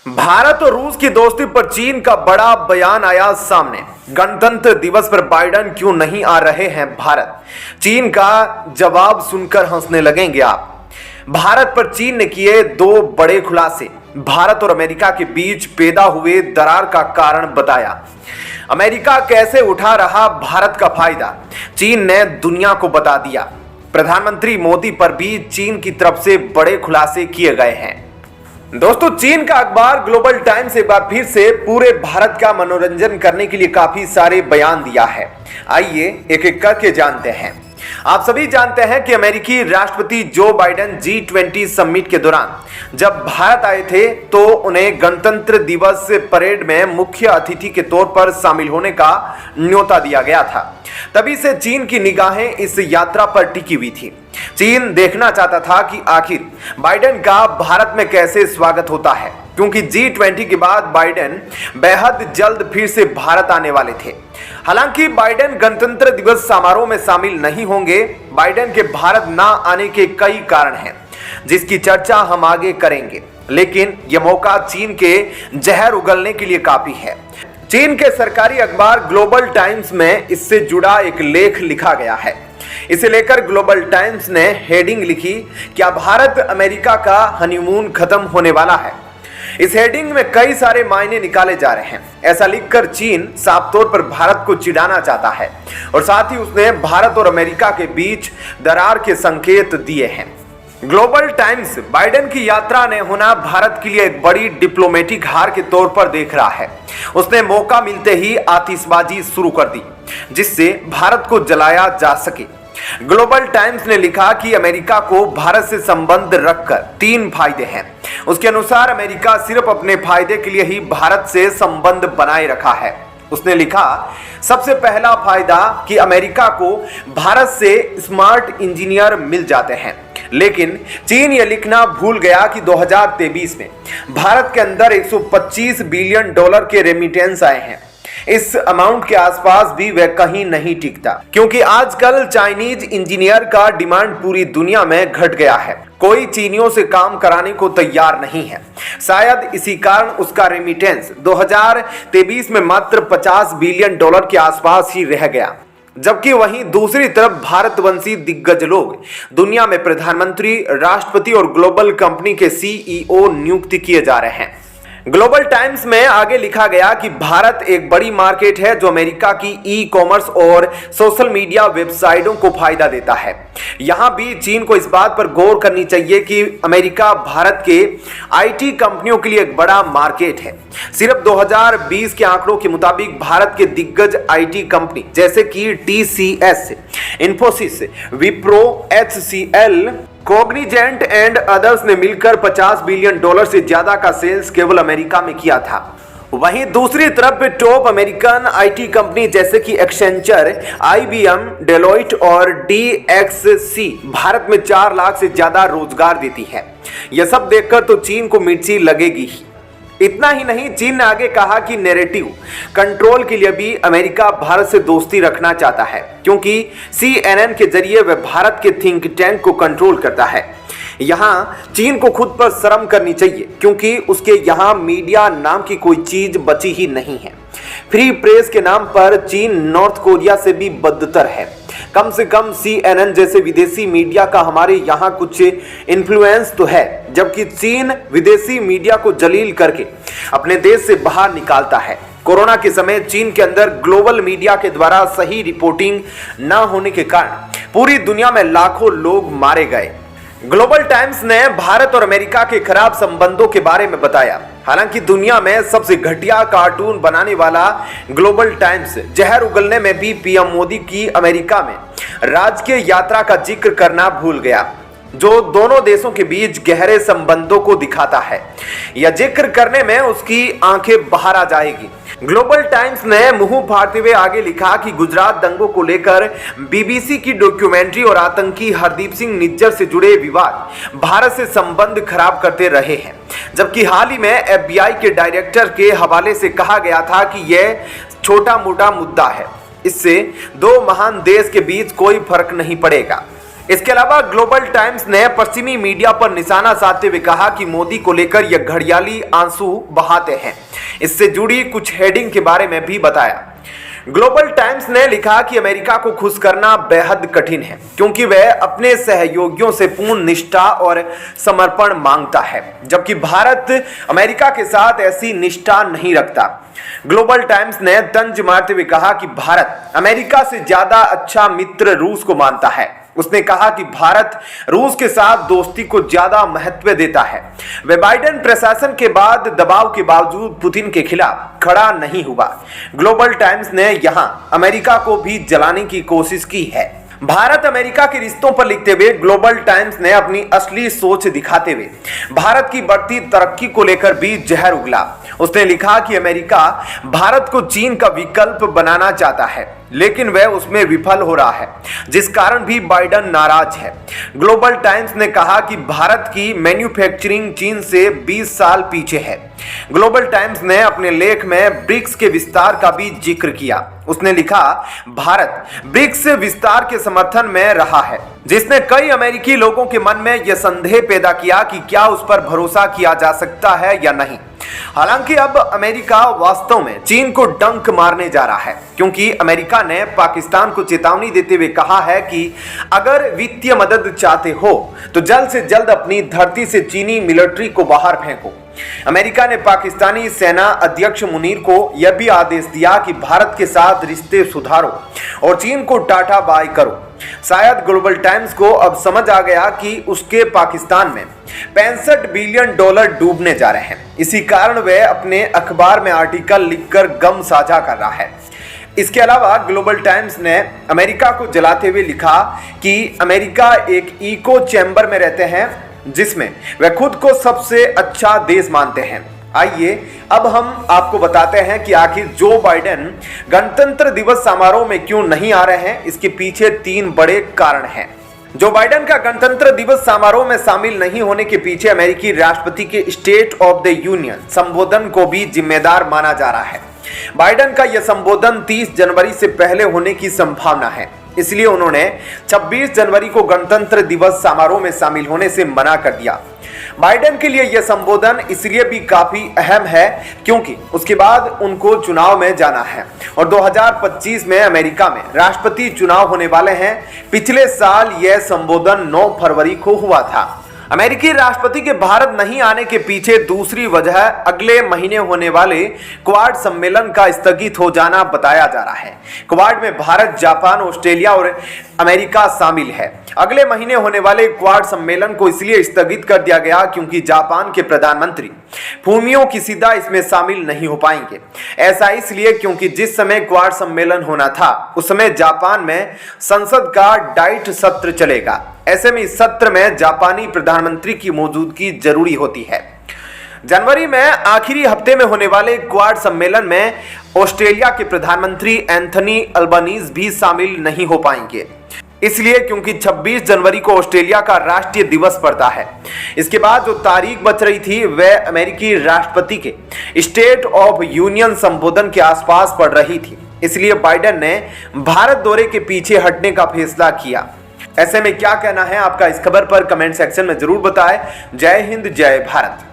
भारत और रूस की दोस्ती पर चीन का बड़ा बयान आया सामने। गणतंत्र दिवस पर बाइडेन क्यों नहीं आ रहे हैं भारत? चीन का जवाब सुनकर हंसने लगेंगे आप। भारत पर चीन ने किए दो बड़े खुलासे। भारत और अमेरिका के बीच पैदा हुए दरार का कारण बताया। अमेरिका कैसे उठा रहा भारत का फायदा, चीन ने दुनिया को बता दिया। प्रधानमंत्री मोदी पर भी चीन की तरफ से बड़े खुलासे किए गए हैं। दोस्तों, चीन का अखबार ग्लोबल टाइम्स एक बार फिर से पूरे भारत का मनोरंजन करने के लिए काफी सारे बयान दिया है। आइए एक एक करके जानते हैं। आप सभी जानते हैं कि अमेरिकी राष्ट्रपति जो बाइडेन G20 समिट के दौरान जब भारत आए थे तो उन्हें गणतंत्र दिवस परेड में मुख्य अतिथि के तौर पर शामिल होने का न्योता दिया गया था। तभी से चीन की निगाहें इस यात्रा पर टिकी हुई थी। चीन देखना चाहता था कि आखिर बाइडेन का भारत में कैसे स्वागत होता है, क्योंकि G20 के बाद बाइडेन बेहद जल्द फिर से भारत आने वाले थे। हालांकि बाइडेन गणतंत्र दिवस समारोह में शामिल नहीं होंगे। बाइडेन के भारत ना आने के कई कारण हैं, जिसकी चर्चा हम आगे करेंगे, लेकिन यह मौका चीन के जहर उगलने के लिए काफी है। चीन के सरकारी अखबार ग्लोबल टाइम्स में इससे जुड़ा एक लेख लिखा गया है। इसे लेकर ग्लोबल टाइम्स ने हेडिंग लिखी, क्या भारत अमेरिका का हनीमून खत्म होने वाला है? इस हेडिंग में कई सारे मायने निकाले जा रहे हैं। ऐसा लिखकर चीन साफ तौर पर भारत को चिढ़ाना चाहता है और साथ ही उसने भारत और अमेरिका के बीच दरार के संकेत दिए हैं। ग्लोबल टाइम्स बाइडेन की यात्रा ने होना भारत के लिए एक बड़ी डिप्लोमेटिक हार के तौर पर देख रहा है। उसने मौका मिलते ही आतिशबाजी शुरू कर दी, जिससे भारत को जलाया जा सके। ग्लोबल टाइम्स ने लिखा कि अमेरिका को भारत से संबंध रखकर तीन फायदे हैं। उसके अनुसार अमेरिका सिर्फ अपने फायदे के लिए ही भारत से संबंध बनाए रखा है। उसने लिखा, सबसे पहला फायदा कि अमेरिका को भारत से स्मार्ट इंजीनियर मिल जाते हैं। लेकिन चीन यह लिखना भूल गया कि 2023 में भारत के अंदर $125 बिलियन के रेमिटेंस आए हैं। इस अमाउंट के आसपास भी वह कहीं नहीं टिकता, क्योंकि आजकल चाइनीज इंजीनियर का डिमांड पूरी दुनिया में घट गया है। कोई चीनियों से काम कराने को तैयार नहीं है। शायद इसी कारण उसका रेमिटेंस 2023 में मात्र $50 बिलियन के आसपास ही रह गया। जबकि वहीं दूसरी तरफ भारतवंशी दिग्गज लोग दुनिया में प्रधानमंत्री, राष्ट्रपति और ग्लोबल कंपनी के CEO नियुक्त किए जा रहे हैं। ग्लोबल टाइम्स में आगे लिखा गया कि भारत एक बड़ी मार्केट है जो अमेरिका की ई-कॉमर्स और सोशल मीडिया वेबसाइटों को फायदा देता है। यहां भी चीन को इस बात पर गौर करनी चाहिए कि अमेरिका भारत के IT कंपनियों के लिए एक बड़ा मार्केट है। सिर्फ 2020 के आंकड़ों के मुताबिक भारत के दिग्गज IT कंपनी जैसे कि TCS, Infosys, Wipro, HCL, Cognizant and others ने मिलकर $50 बिलियन से ज्यादा का सेल्स केवल अमेरिका में किया था। वहीं दूसरी तरफ टॉप अमेरिकन IT कंपनी जैसे कि एक्सेंचर, IBM, डेलोइट और DXC भारत में 4 लाख से ज्यादा रोजगार देती है। यह सब देखकर तो चीन को मिर्ची लगेगी ही। इतना ही नहीं, चीन ने आगे कहा कि नैरेटिव कंट्रोल के लिए भी अमेरिका भारत से दोस्ती रखना चाहता है, क्योंकि CNN के जरिए वह भारत के थिंक टैंक को कंट्रोल करता है। यहाँ चीन को खुद पर शर्म करनी चाहिए, क्योंकि उसके यहाँ मीडिया नाम की कोई चीज बची ही नहीं है। फ्री प्रेस के नाम पर चीन नॉर्थ कोरिया से भी बदतर है। कम से कम CNN जैसे विदेशी मीडिया का हमारे यहाँ कुछ इन्फ्लुएंस तो है, जबकि चीन विदेशी मीडिया को जलील करके अपने देश से बाहर निकालता है। कोरोना के समय चीन के अंदर ग्लोबल मीडिया के द्वारा सही रिपोर्टिंग न होने के कारण पूरी दुनिया में लाखों लोग मारे गए। ग्लोबल टाइम्स ने भारत और अमेरिका के खराब संबंधों के बारे में बताया। हालांकि दुनिया में सबसे घटिया कार्टून बनाने वाला ग्लोबल टाइम्स जहर उगलने में भी PM मोदी की अमेरिका में राजकीय यात्रा का जिक्र करना भूल गया, जो दोनों देशों के बीच गहरे संबंधों को दिखाता है। यह जिक्र करने में उसकी आंखें बाहर आ जाएगी। ग्लोबल टाइम्स ने मुंह फाड़ते हुए आगे लिखा कि गुजरात दंगों को लेकर BBC की डॉक्यूमेंट्री और आतंकी हरदीप सिंह निज्जर से जुड़े विवाद भारत से संबंध खराब करते रहे हैं। जबकि हाल ही में FBI के डायरेक्टर के हवाले से कहा गया था कि यह छोटा मोटा मुद्दा है, इससे दो महान देश के बीच कोई फर्क नहीं पड़ेगा। इसके अलावा ग्लोबल टाइम्स ने पश्चिमी मीडिया पर निशाना साधते हुए कहा कि मोदी को लेकर यह घड़ियाली आंसू बहाते हैं। इससे जुड़ी कुछ हेडिंग के बारे में भी बताया। ग्लोबल टाइम्स ने लिखा कि अमेरिका को खुश करना बेहद कठिन है, क्योंकि वह अपने सहयोगियों से पूर्ण निष्ठा और समर्पण मांगता है, जबकि भारत अमेरिका के साथ ऐसी निष्ठा नहीं रखता। ग्लोबल टाइम्स ने तंज मारते हुए कहा कि भारत अमेरिका से ज्यादा अच्छा मित्र रूस को मानता है। उसने कहा कि भारत रूस के साथ दोस्ती को ज्यादा महत्व देता है। वह बाइडेन प्रशासन के बाद दबाव के बावजूद पुतिन के खिलाफ खड़ा नहीं हुआ। ग्लोबल टाइम्स ने यहां अमेरिका को भी जलाने की कोशिश की है। भारत अमेरिका के रिश्तों पर लिखते हुए ग्लोबल टाइम्स ने अपनी असली सोच दिखाते हुए भारत की बढ़ती तरक्की को लेकर भी जहर उगला। उसने लिखा कि अमेरिका भारत को चीन का विकल्प बनाना चाहता है, लेकिन वह उसमें विफल हो रहा है, जिस कारण भी बाइडेन नाराज है। ग्लोबल टाइम्स ने कहा कि भारत की मैन्युफैक्चरिंग चीन से 20 साल पीछे है। ग्लोबल टाइम्स ने अपने लेख में ब्रिक्स के विस्तार का भी जिक्र किया। उसने लिखा, भारत ब्रिक्स विस्तार के समर्थन में रहा है, जिसने कई अमेरिकी लोगों के मन में यह संदेह पैदा किया कि क्या उस पर भरोसा किया जा सकता है या नहीं। हालांकि अब अमेरिका वास्तव में चीन को डंक मारने जा रहा है, क्योंकि अमेरिका ने पाकिस्तान को चेतावनी देते हुए कहा है कि अगर वित्तीय मदद चाहते हो तो जल्द से जल्द अपनी धरती से चीनी मिलिट्री को बाहर फेंको। अमेरिका ने पाकिस्तानी सेना अध्यक्ष मुनीर को यह भी आदेश दिया कि भारत के साथ रिश्ते सुधारो और चीन को टाटा बाय करो। शायद ग्लोबल टाइम्स को अब समझ आ गया कि उसके पाकिस्तान में 65 बिलियन डॉलर डूबने जा रहे हैं। इसी कारण वह अपने अखबार में आर्टिकल लिखकर गम साझा कर रहा है। इसके अलावा ग्लोबल टाइम्स ने अमेरिका को जलाते हुए लिखा कि अमेरिका एक इको चैम्बर में रहते हैं, जिसमें वे खुद को सबसे अच्छा देश मानते हैं। आइए अब हम आपको बताते हैं कि आखिर जो बाइडेन गणतंत्र दिवस समारोह में क्यों नहीं आ रहे हैं। इसके पीछे 3 बड़े कारण हैं। जो बाइडेन का गणतंत्र दिवस समारोह में शामिल नहीं होने के पीछे अमेरिकी राष्ट्रपति के स्टेट ऑफ द यूनियन संबोधन को भी जिम्मेदार माना जा रहा है। बाइडेन का यह संबोधन 30 जनवरी से पहले होने की संभावना है, इसलिए उन्होंने 26 जनवरी को गणतंत्र दिवस समारोह में शामिल होने से मना कर दिया। बाइडेन के लिए यह संबोधन इसलिए भी काफी अहम है क्योंकि उसके बाद उनको चुनाव में जाना है और 2025 में अमेरिका में राष्ट्रपति चुनाव होने वाले हैं। पिछले साल यह संबोधन 9 फरवरी को हुआ था। अमेरिकी राष्ट्रपति के भारत नहीं आने के पीछे दूसरी वजह अगले महीने होने वाले क्वाड सम्मेलन का स्थगित हो जाना बताया जा रहा है। क्वाड में भारत, जापान, ऑस्ट्रेलिया और अमेरिका शामिल है। अगले महीने होने वाले क्वाड सम्मेलन को इसलिए स्थगित कर दिया गया क्योंकि जापान के प्रधानमंत्री फूमियो किशिदा इसमें शामिल नहीं हो पाएंगे। ऐसा इसलिए क्योंकि जिस समय क्वाड सम्मेलन होना था उस समय जापान में संसद का डाइट सत्र चलेगा। ऐसे में इस सत्र में जापानी प्रधानमंत्री की मौजूदगी जरूरी होती है। जनवरी में आखिरी हफ्ते में होने वाले क्वाड सम्मेलन में ऑस्ट्रेलिया के प्रधानमंत्री एंथनी अल्बनीज भी शामिल नहीं हो पाएंगे, इसलिए क्योंकि 26 जनवरी को ऑस्ट्रेलिया का राष्ट्रीय दिवस पड़ता है। इसके बाद जो तारीख बच रही थी वह अमेरिकी राष्ट्रपति के स्टेट ऑफ यूनियन संबोधन के आसपास पड़ रही थी, इसलिए बाइडेन ने भारत दौरे के पीछे हटने का फैसला किया। ऐसे में क्या कहना है आपका इस खबर पर कमेंट सेक्शन में जरूर बताएं। जय हिंद, जय भारत।